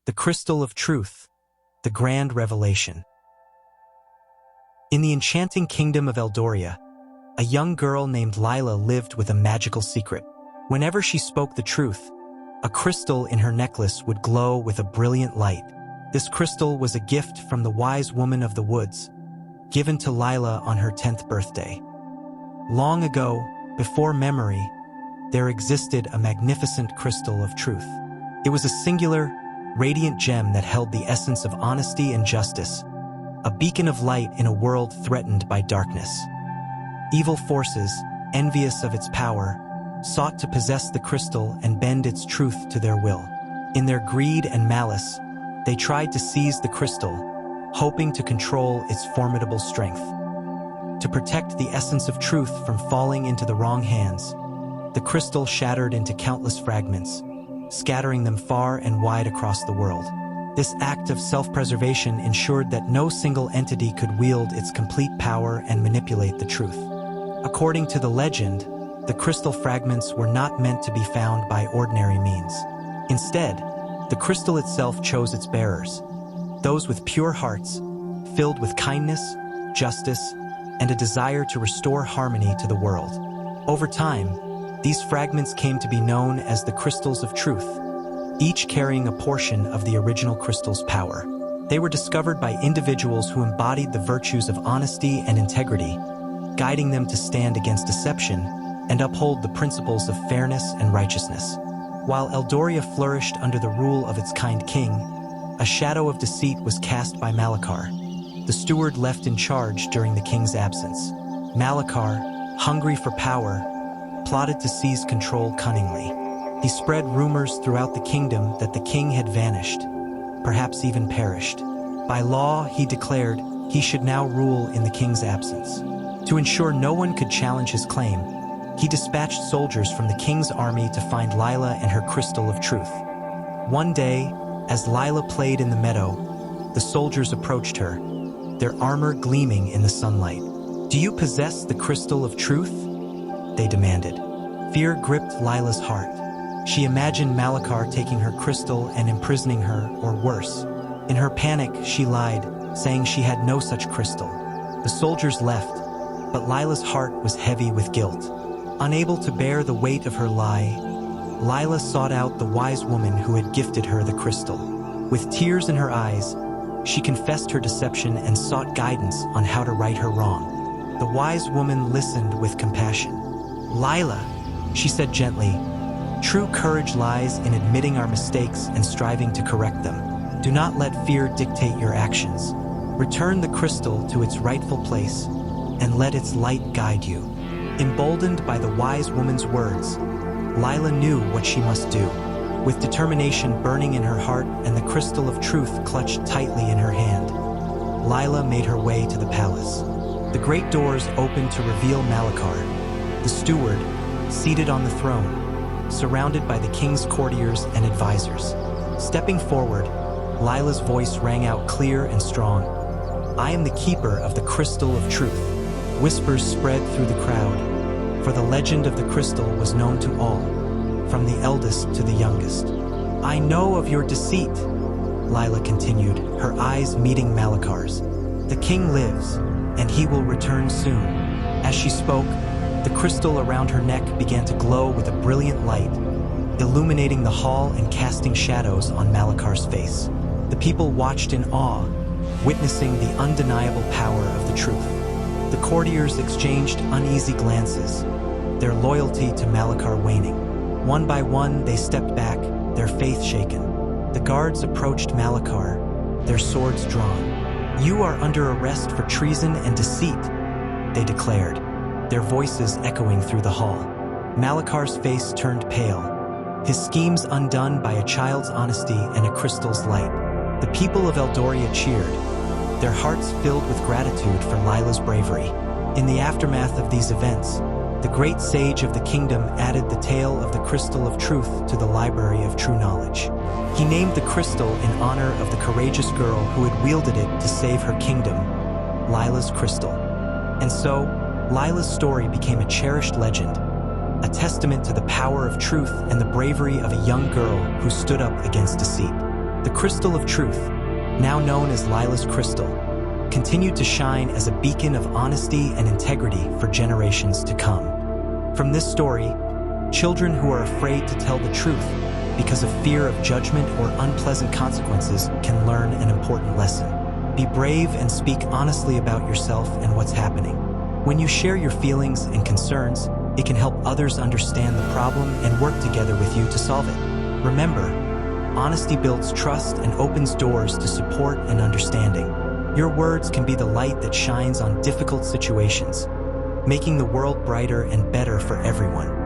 The Crystal of Truth, the Grand Revelation. In the enchanting kingdom of Eldoria, a young girl named Lila lived with a magical secret. Whenever she spoke the truth, a crystal in her necklace would glow with a brilliant light. This crystal was a gift from the wise woman of the woods, given to Lila on her 10th birthday. Long ago, before memory, there existed a magnificent crystal of truth. It was a singular, radiant gem that held the essence of honesty and justice, a beacon of light in a world threatened by darkness. Evil forces, envious of its power, sought to possess the crystal and bend its truth to their will. In their greed and malice, they tried to seize the crystal, hoping to control its formidable strength. To protect the essence of truth from falling into the wrong hands, the crystal shattered into countless fragments, scattering them far and wide across the world. This act of self-preservation ensured that no single entity could wield its complete power and manipulate the truth. According to the legend, the crystal fragments were not meant to be found by ordinary means. Instead, the crystal itself chose its bearers, those with pure hearts, filled with kindness, justice, and a desire to restore harmony to the world. Over time, these fragments came to be known as the crystals of truth, each carrying a portion of the original crystal's power. They were discovered by individuals who embodied the virtues of honesty and integrity, guiding them to stand against deception and uphold the principles of fairness and righteousness. While Eldoria flourished under the rule of its kind king, a shadow of deceit was cast by Malakar, the steward left in charge during the king's absence. Malakar, hungry for power, plotted to seize control cunningly. He spread rumors throughout the kingdom that the king had vanished, perhaps even perished. By law, he declared he should now rule in the king's absence. To ensure no one could challenge his claim, he dispatched soldiers from the king's army to find Lila and her crystal of truth. One day, as Lila played in the meadow, the soldiers approached her, their armor gleaming in the sunlight. "Do you possess the crystal of truth?" they demanded. Fear gripped Lila's heart. She imagined Malakar taking her crystal and imprisoning her, or worse. In her panic, she lied, saying she had no such crystal. The soldiers left, but Lila's heart was heavy with guilt. Unable to bear the weight of her lie, Lila sought out the wise woman who had gifted her the crystal. With tears in her eyes, she confessed her deception and sought guidance on how to right her wrong. The wise woman listened with compassion. "Lila," she said gently, "true courage lies in admitting our mistakes and striving to correct them. Do not let fear dictate your actions. Return the crystal to its rightful place and let its light guide you." Emboldened by the wise woman's words, Lila knew what she must do. With determination burning in her heart and the crystal of truth clutched tightly in her hand, Lila made her way to the palace. The great doors opened to reveal Malakar, the steward, seated on the throne, surrounded by the king's courtiers and advisors. Stepping forward, Lila's voice rang out clear and strong. "I am the keeper of the crystal of truth." Whispers spread through the crowd, for the legend of the crystal was known to all, from the eldest to the youngest. "I know of your deceit," Lila continued, her eyes meeting Malakar's. "The king lives, and he will return soon." As she spoke, the crystal around her neck began to glow with a brilliant light, illuminating the hall and casting shadows on Malakar's face. The people watched in awe, witnessing the undeniable power of the truth. The courtiers exchanged uneasy glances, their loyalty to Malakar waning. One by one, they stepped back, their faith shaken. The guards approached Malakar, their swords drawn. "You are under arrest for treason and deceit," they declared, their voices echoing through the hall. Malakar's face turned pale, his schemes undone by a child's honesty and a crystal's light. The people of Eldoria cheered, their hearts filled with gratitude for Lila's bravery. In the aftermath of these events, the great sage of the kingdom added the tale of the crystal of truth to the library of true knowledge. He named the crystal in honor of the courageous girl who had wielded it to save her kingdom, Lila's crystal. And so, Lila's story became a cherished legend, a testament to the power of truth and the bravery of a young girl who stood up against deceit. The crystal of truth, now known as Lila's crystal, continued to shine as a beacon of honesty and integrity for generations to come. From this story, children who are afraid to tell the truth because of fear of judgment or unpleasant consequences can learn an important lesson. Be brave and speak honestly about yourself and what's happening. When you share your feelings and concerns, it can help others understand the problem and work together with you to solve it. Remember, honesty builds trust and opens doors to support and understanding. Your words can be the light that shines on difficult situations, making the world brighter and better for everyone.